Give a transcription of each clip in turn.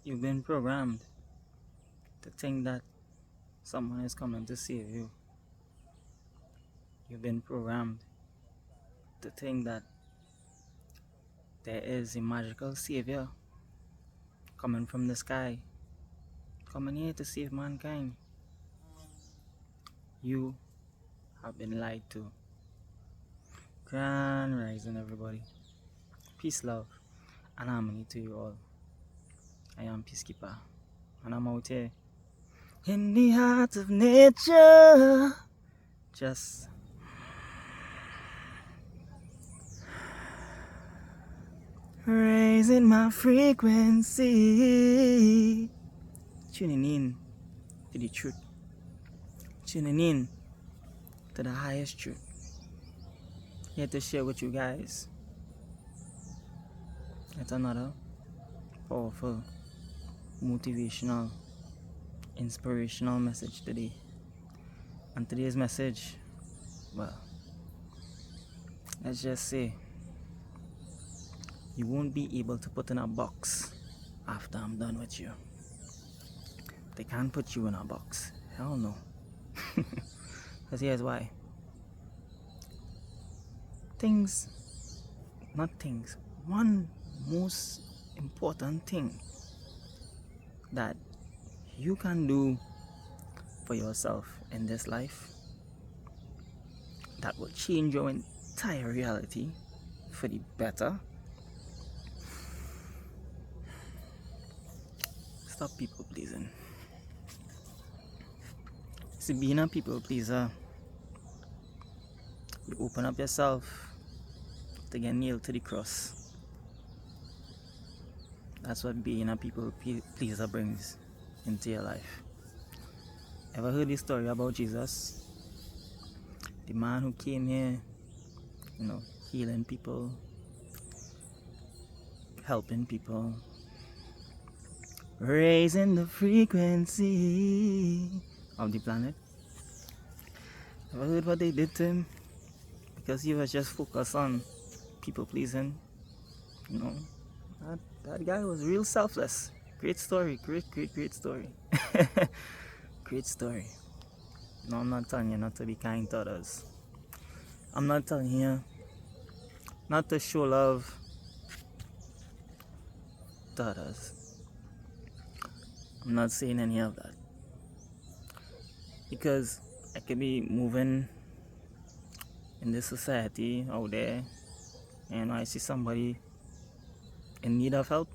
You've been programmed to think that someone is coming to save you. You've been programmed to think that there is a magical savior coming from the sky, coming here to save mankind. You have been lied to. Grand rising, everybody. Peace, love, and harmony to you all. I am Peacekeeper, and I'm out here in the heart of nature, just raising my frequency, tuning in to the truth, tuning in to the highest truth. Here to share with you guys yet another powerful, motivational, inspirational message today. And today's message, well, let's just say you won't be able to put in a box after I'm done with you. They can't put you in a box. Hell no. Because here's why. One most important thing that you can do for yourself in this life that will change your entire reality for the better. Stop people pleasing. See, being a people pleaser, you open up yourself to get nailed to the cross. That's what being a people pleaser brings into your life. Ever heard the story about Jesus? The man who came here, healing people, helping people, raising the frequency of the planet. Ever heard what they did to him? Because he was just focused on people pleasing. That guy was real selfless. Great story. Great story. Great story. No, I'm not telling you not to be kind to others. I'm not telling you not to show love to others. I'm not saying any of that. Because I could be moving in this society out there, and I see somebody in need of help,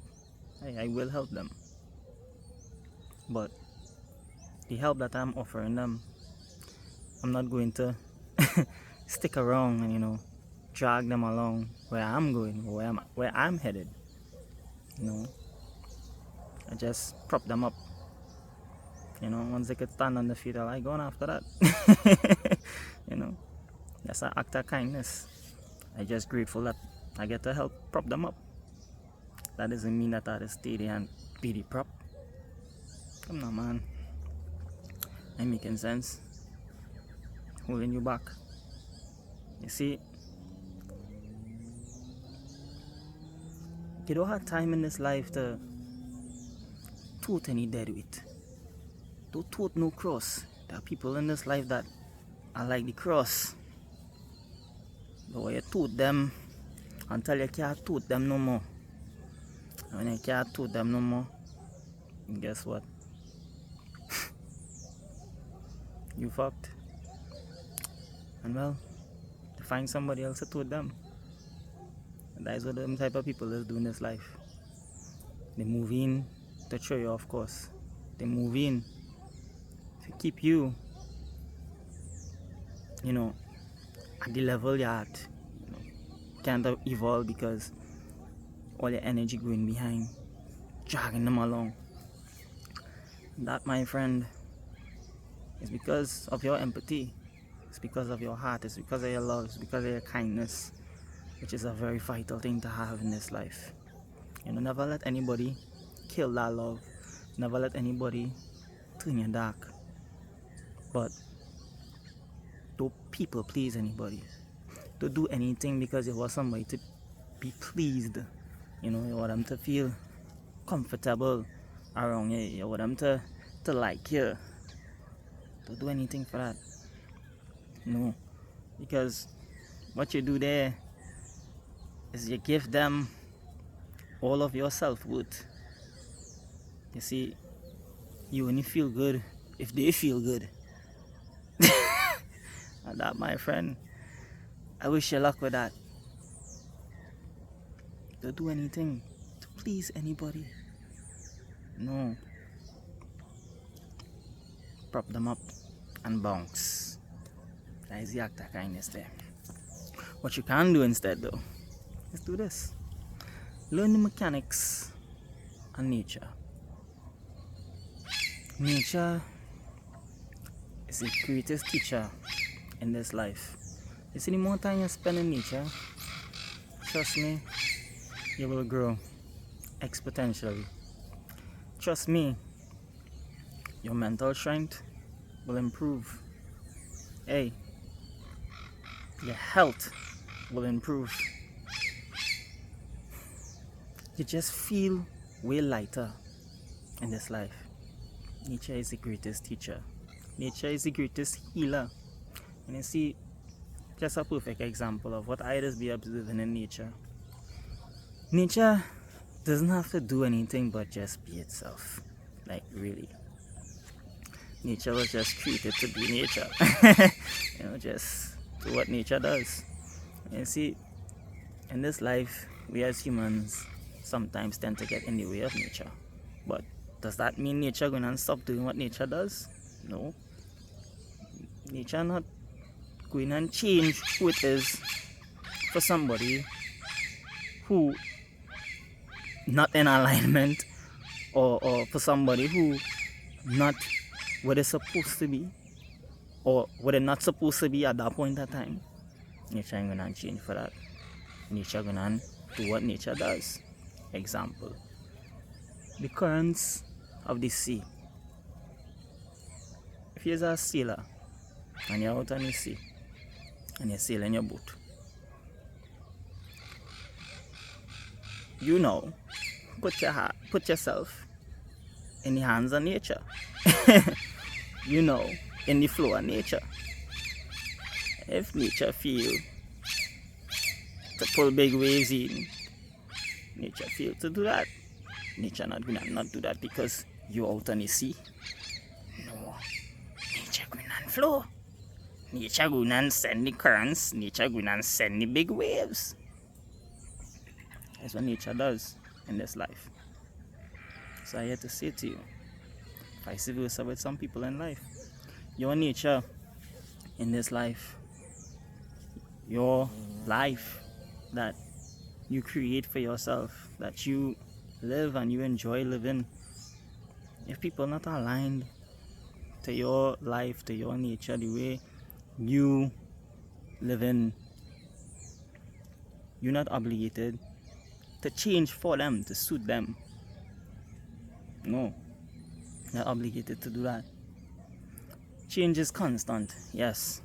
I will help them. But the help that I'm offering them, I'm not going to stick around and drag them along where I'm going, where I'm headed. I just prop them up. Once they could stand on the feet, I like going after that. That's an act of kindness. I'm just grateful that I get to help prop them up. That doesn't mean that I have to stay there and be the prop. Come on, man. I'm making sense. Holding you back. You see, you don't have time in this life to tote any dead weight. Don't tote no cross. There are people in this life that are like the cross. But when you tote them until you can't tote them no more. And when you can't tote them no more, guess what? You fucked. And well, to find somebody else to tote them. And that is what them type of people is doing in this life. They move in to show you off course. They move in to keep you, at the level you're at. Can't evolve because all your energy going behind, dragging them along. That, my friend, is because of your empathy. It's because of your heart. It's because of your love. It's because of your kindness, which is a very vital thing to have in this life. Never let anybody kill that love. Never let anybody turn you dark. But don't people please anybody. Don't do anything because you want somebody to be pleased. You want them to feel comfortable around you. You want them to like you. Don't do anything for that. No. Because what you do there is you give them all of your self-worth. You see, you only feel good if they feel good. And that, my friend, I wish you luck with that. Don't do anything to please anybody. No. Prop them up and bounce. That is the act of kindness there. What you can do instead though, is do this. Learn the mechanics of nature. Nature is the greatest teacher in this life. You see, the more time you spend in nature, trust me, you will grow exponentially. Trust me, your mental strength will improve. Hey, your health will improve. You just feel way lighter in this life. Nature is the greatest teacher. Nature is the greatest healer. And you see, just a perfect example of what I just be observing in nature. Nature doesn't have to do anything but just be itself. Like, really. Nature was just created to be nature. Just do what nature does. And you see, in this life, we as humans sometimes tend to get in the way of nature. But does that mean nature going to stop doing what nature does? No. Nature not going and change who it is for somebody who not in alignment, or for somebody who not what it's supposed to be, or what it's not supposed to be at that point of time. Nature ain't gonna change for that. Nature gonna do what nature does. Example, the currents of the sea. If you're a sailor and you're out on the sea and you're sailing your boat, put yourself in the hands of nature. In the flow of nature. If nature feel to pull big waves in, nature feel to do that. Nature not gonna not do that because you're out on the sea. No. Nature gonna flow. Nature gonna send the currents. Nature gonna send the big waves. That's what nature does in this life. So I have to say to you, vice versa with some people in life. Your nature in this life, your life that you create for yourself, that you live and you enjoy living, if people not aligned to your life, to your nature, the way you live in, you're not obligated to change for them, to suit them. No, you're not obligated to do that. Change is constant, yes.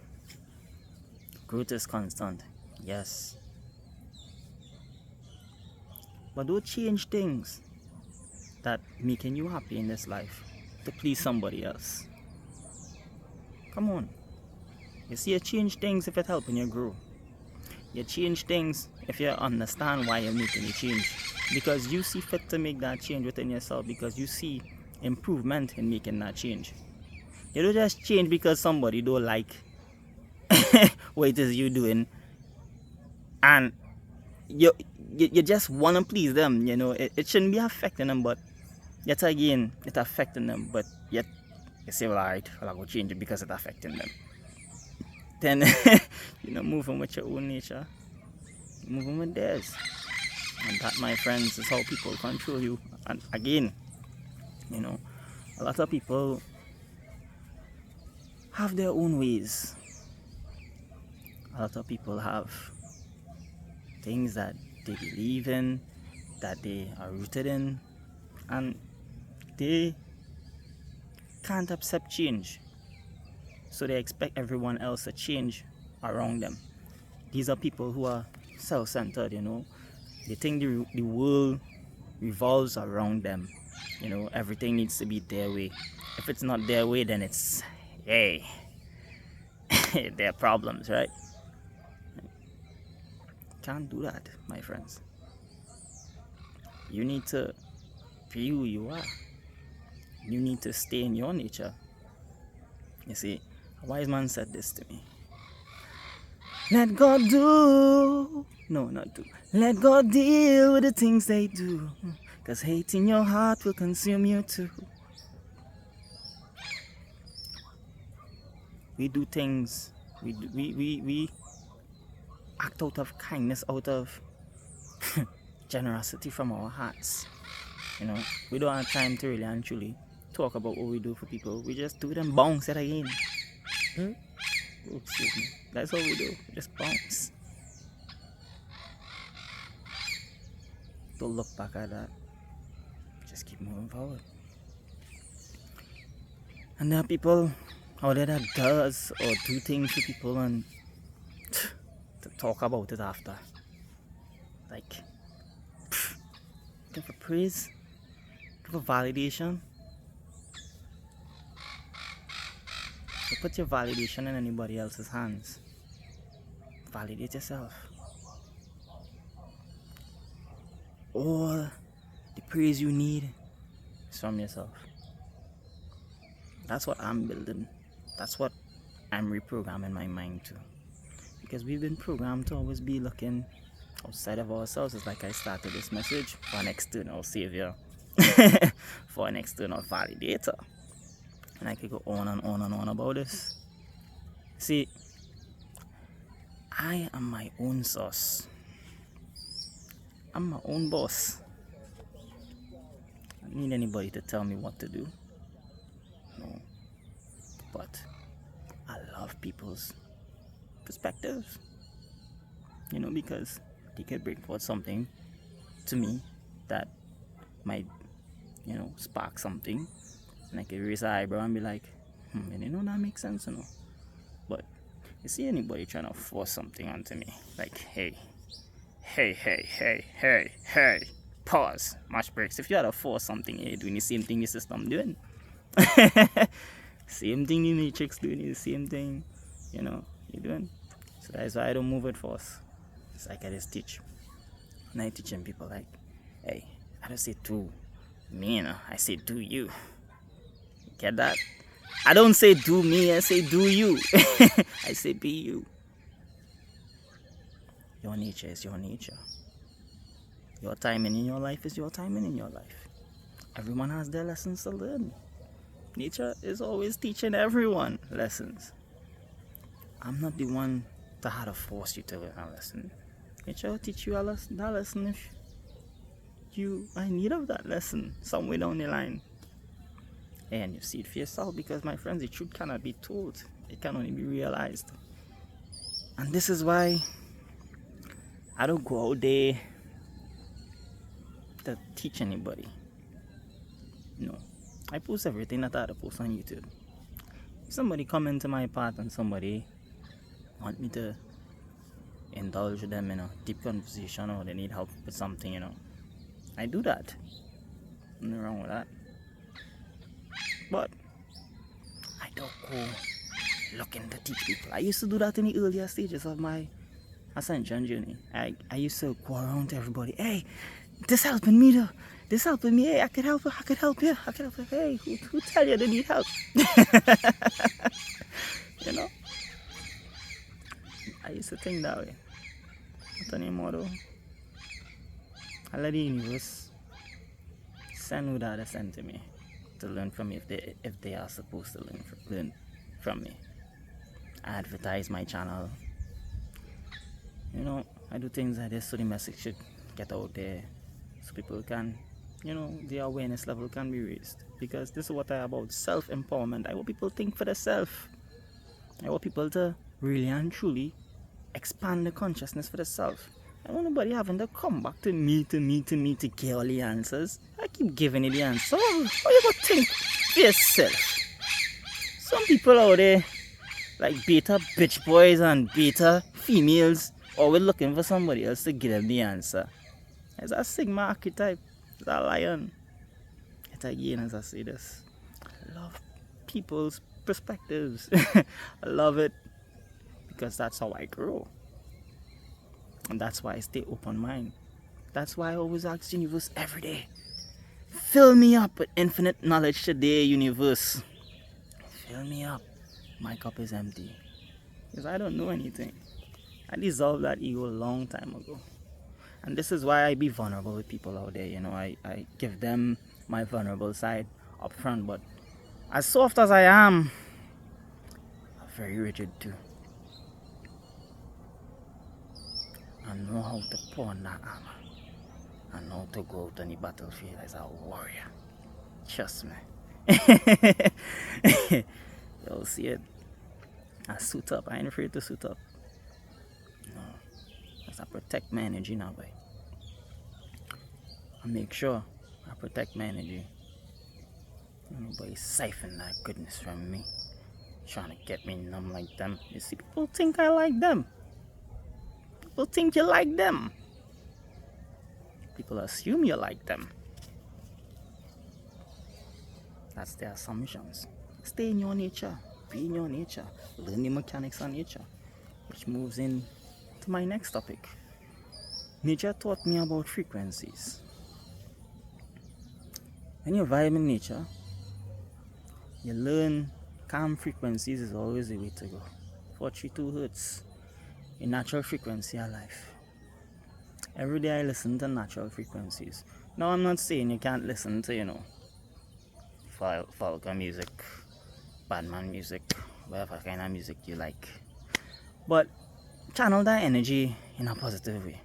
Growth is constant, yes. But don't change things that making you happy in this life to please somebody else. Come on. You see, you change things if it's helping you grow. You change things if you understand why you're making a change. Because you see fit to make that change within yourself, because you see improvement in making that change. You don't just change because somebody don't like what it is you're doing, and you just want to please them. It shouldn't be affecting them, but yet again it's affecting them. But yet you say, well, alright, I'll go change it because it's affecting them. Then moving with your own nature, moving with theirs. And that, my friends, is how people control you. And again, a lot of people have their own ways. A lot of people have things that they believe in, that they are rooted in, and they can't accept change. So they expect everyone else to change around them. These are people who are self-centered, They think the world revolves around them. You know, everything needs to be their way. If it's not their way, then it's, hey, their problems, right? Can't do that, my friends. You need to be who you are. You need to stay in your nature. You see, a wise man said this to me. Let God do. No, not do. Let God deal with the things they do. Cause hate in your heart will consume you too. We do things. We act out of kindness, out of generosity from our hearts. You know, we don't have time to really and truly talk about what we do for people. We just do them bounce it again. Oh, excuse me. That's all we do. Just bounce. Don't look back at that. Just keep moving forward. And there are people out there that does or do things for people and to talk about it after. Like, give for praise, give for validation. You put your validation in anybody else's hands. Validate yourself. All the praise you need is from yourself. That's what I'm building. That's what I'm reprogramming my mind to. Because we've been programmed to always be looking outside of ourselves. It's like I started this message for an external savior, for an external validator. And I could go on and on and on about this. See, I am my own source. I'm my own boss. I don't need anybody to tell me what to do. No. But I love people's perspectives. You know, because they could bring forth something to me that might, you know, spark something. And I could raise an eyebrow and be like, and you know, that makes sense, you know. But you see anybody trying to force something onto me, like, hey, pause, match breaks. If you had to force something, you're doing the same thing the system doing. Same thing the Matrix doing, the same thing, you know, you're doing. So that's why I don't move with force. It's like I just teach. And I teaching people like, hey, I don't say do me, you know, I say do you. Get that? I don't say do me, I say do you. I say be you. Your nature is your nature. Your timing in your life is your timing in your life. Everyone has their lessons to learn. Nature is always teaching everyone lessons. I'm not the one that had to force you to learn a lesson. Nature will teach you that lesson if you are in need of that lesson somewhere down the line. And you see it for yourself, because my friends, the truth cannot be told. It can only be realized. And this is why I don't go out there to teach anybody. No. I post everything that I had to post on YouTube. If somebody come into my path and somebody want me to indulge them in a deep conversation, or they need help with something, you know, I do that. Nothing wrong with that. But I don't go looking to teach people. I used to do that in the earlier stages of my ascension journey. I used to go around to everybody. Hey, this helping me though. This helping me. Hey, I could help you. I could help you. I could help you. Hey, who tell you they need help? You know? I used to think that way. Not anymore though. I let the universe send who that sent to me to learn from me if they are supposed to learn from me. I advertise my channel. You know, I do things like this so the message should get out there, so people can, you know, the awareness level can be raised. Because this is what I'm about, self-empowerment. I want people to think for themselves. I want people to really and truly expand the consciousness for themselves. I don't want nobody having to come back to me to get all the answers. I keep giving you the answer. How you gonna think for yourself? Some people out there, like beta bitch boys and beta females, always looking for somebody else to give them the answer. It's a Sigma archetype. It's a lion. Yet again, as I say this, I love people's perspectives. I love it because that's how I grow. And that's why I stay open minded. That's why I always ask the universe every day, fill me up with infinite knowledge today, universe. Fill me up. My cup is empty. Because I don't know anything. I dissolved that ego a long time ago. And this is why I be vulnerable with people out there. I give them my vulnerable side up front. But as soft as I am, I'm very rigid too. I know how to put on that armor. I know how to go out on the battlefield as a warrior. Trust me. You'll see it. I suit up. I ain't afraid to suit up. No. Because I protect my energy now, boy. I make sure I protect my energy. Nobody siphon that goodness from me. Trying to get me numb like them. You see, people think I like them. People think you like them. People assume you like them. That's their assumptions. Stay in your nature. Be in your nature. Learn the mechanics of nature. Which moves in to my next topic. Nature taught me about frequencies. When you vibe in nature, you learn calm frequencies is always the way to go. 432 hertz, a natural frequency of life. Every day I listen to natural frequencies. Now I'm not saying you can't listen to, Falcon music, Batman music, whatever kind of music you like. But channel that energy in a positive way.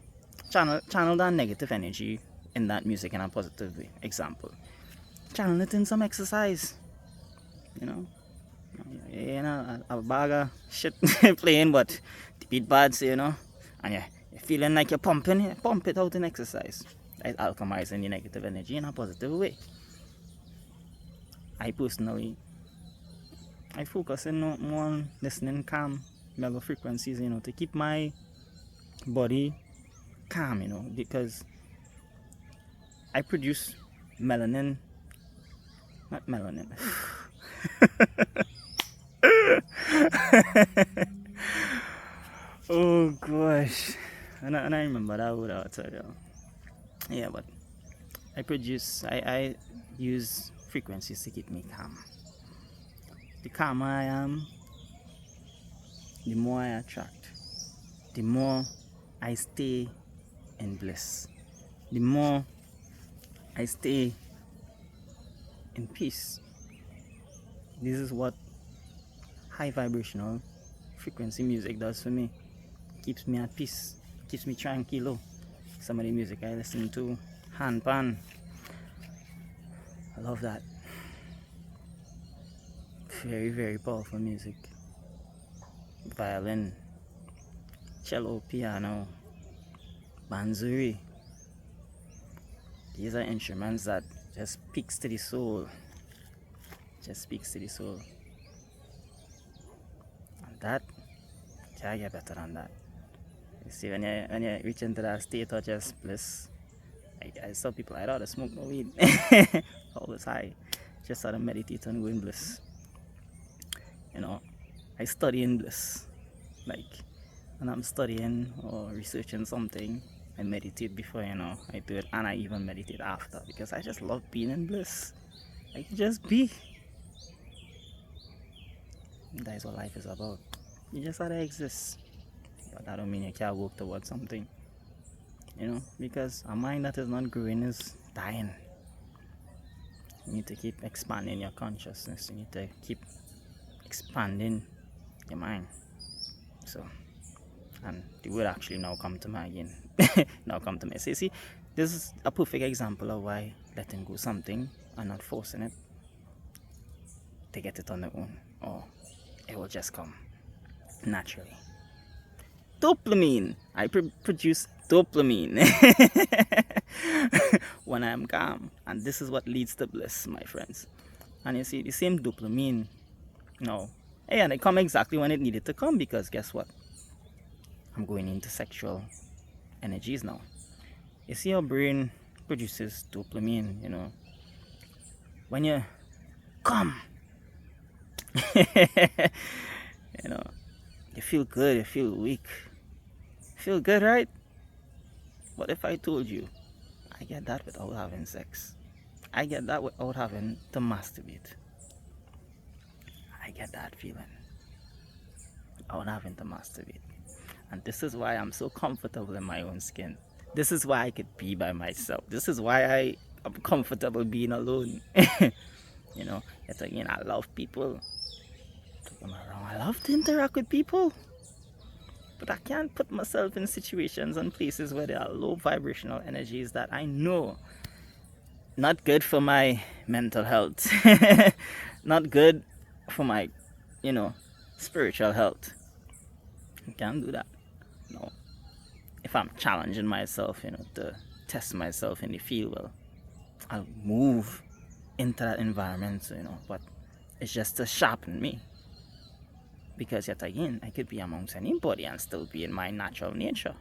Channel that negative energy in that music in a positive way. Example, channel it in some exercise. A bag of shit playing, but the beat bad, and you're feeling like you're pumping, pump it out in exercise. It's alchemizing the negative energy in a positive way. I personally, I focus in more on listening calm mellow frequencies, to keep my body calm, because I produce melanin, not melanin. Oh gosh, and I remember that word I'll tell you. Yeah, but I use frequencies to keep me calm. The calmer I am, the more I attract, the more I stay in bliss, the more I stay in peace. This is what high vibrational frequency music does for me. Keeps me at peace, keeps me tranquilo. Some of the music I listen to, handpan, I love that. Very, very powerful music. Violin, cello, piano, banzuri. These are instruments that just speaks to the soul. Just speaks to the soul. And that can't get better than that. You see, when you reach into that state of just bliss, I saw people, I rather smoke no weed. Always high. Just sort of meditate and go in bliss. I study in bliss. Like, when I'm studying or researching something, I meditate before, I do it, and I even meditate after, because I just love being in bliss. I can just be. That is what life is about. You just gotta exist. But that don't mean you can't work towards something. Because a mind that is not growing is dying. You need to keep expanding your consciousness. You need to keep expanding your mind. So, and the word actually now come to me again. Now come to me. See, this is a perfect example of why letting go something and not forcing it to get it on their own, or it will just come naturally. Dopamine. I produce dopamine when I am calm, and this is what leads to bliss, my friends. And you see, the same dopamine, and it come exactly when it needed to come, because guess what? I'm going into sexual energies now. You see, your brain produces dopamine, when you come, you know, you feel good, you feel weak, feel good, right? What if I told you I get that without having sex? I get that without having to masturbate. I get that feeling without having to masturbate. And this is why I'm so comfortable in my own skin. This is why I could be by myself. This is why I'm comfortable being alone. Yet again, I love people. Don't get me wrong, I love to interact with people. But I can't put myself in situations and places where there are low vibrational energies that I know not good for my mental health. Not good for my, spiritual health. I can't do that. No. If I'm challenging myself, to test myself in the field, well, I'll move into that environment, but it's just to sharpen me. Because yet again, I could be amongst anybody and still be in my natural nature.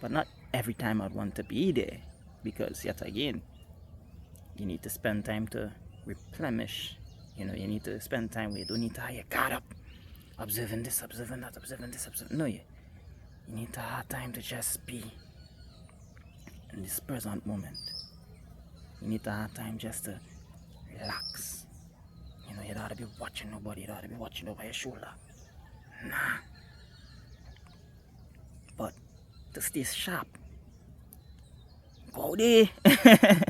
But not every time I'd want to be there. Because yet again, you need to spend time to replenish. You need to spend time where you don't need to have your guard up, observing this, observing that, observing this, observing. No, you need to have time to just be in this present moment. You need to have time just to relax. You don't have to be watching nobody. You don't have to be watching over your shoulder. Nah. But to stay sharp, go there. I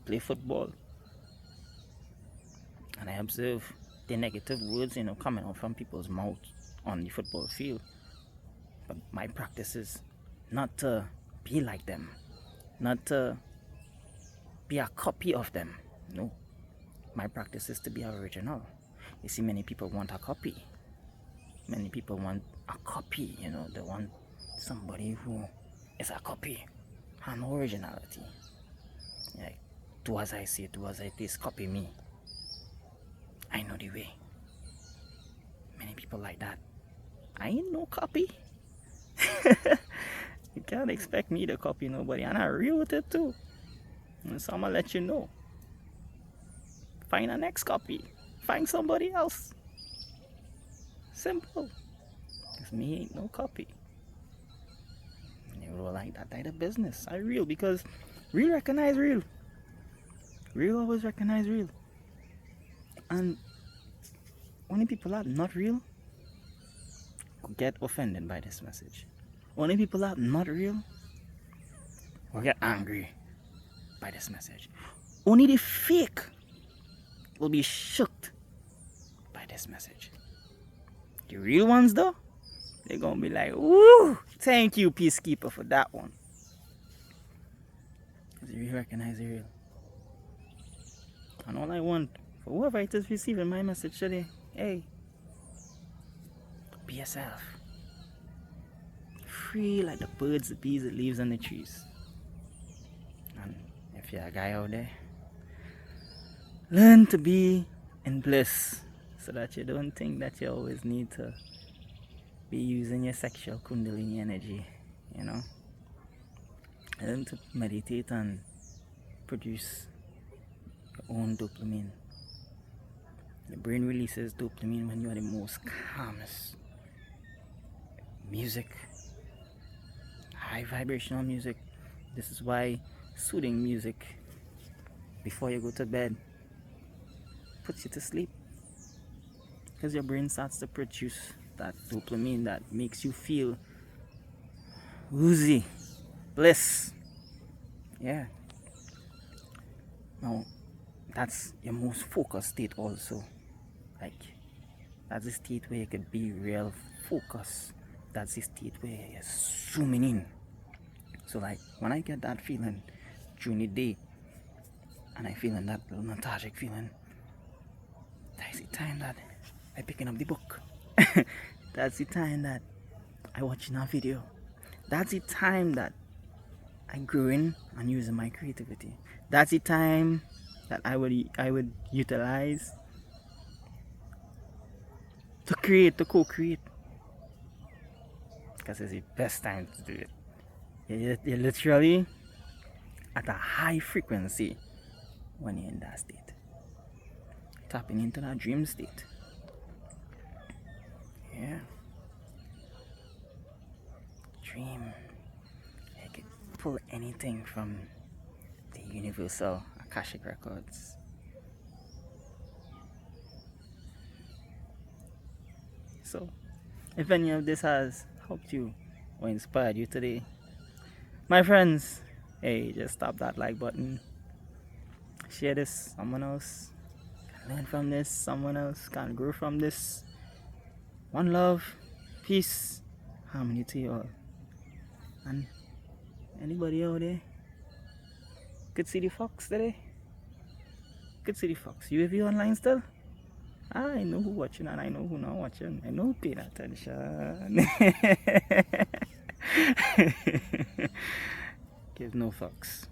play football. And I observe the negative words, coming out from people's mouths on the football field. But my practice is not to be like them, not to be a copy of them. No. My practice is to be original. You see, many people want a copy. Many people want a copy, they want somebody who is a copy and no originality. Like, do as I say, do as I please, copy me. I know the way. Many people like that. I ain't no copy. You can't expect me to copy nobody, and I'm real with it too. And so I'm gonna let you know. Find a next copy. Find somebody else. Simple. Because me ain't no copy. And you don't like that type of business. I real, because real recognize real. Real always recognize real. And only people that not real get offended by this message. Only people that not real will get angry by this message. Only the fake will be shocked by this message. The real ones though, they're gonna be like, woo, thank you, Peacekeeper, for that one. Because you recognize the real. And all I want for whoever it is receiving my message today, hey, be yourself. Free like the birds, the bees, the leaves, and the trees. And if you're a guy out there, learn to be in bliss so that you don't think that you always need to be using your sexual kundalini energy, Learn to meditate and produce your own dopamine. The brain releases dopamine when you are the most calmest. Music, high vibrational music. This is why soothing music before you go to bed puts you to sleep, because your brain starts to produce that dopamine that makes you feel woozy, bliss. Yeah. Now, that's your most focused state also. Like, that's the state where you could be real focused. That's the state where you're zooming in. So like, when I get that feeling during the day, and I feel in that little nostalgic feeling, that's the time that I picking up the book. That's the time that I watching a video. That's the time that I growing and using my creativity. That's the time that I would utilize to create, to co-create. Because it's the best time to do it. You're literally at a high frequency when you're in that state. Tapping into that dream state. Yeah. Dream. You can pull anything from the Universal Akashic Records. So, if any of this has helped you or inspired you today, my friends, hey, just tap that like button. Share this, someone else can learn from this, someone else can grow from this. One love, peace, harmony to you all. And anybody out there could see the fox today? Could see the fox. You if you online still? I know who watching and I know who not watching. I know who paying attention. Give no fucks.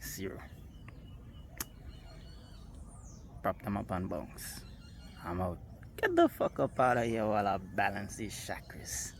Zero. Prop them up and bounce. I'm out. Get the fuck up out of here while I balance these chakras.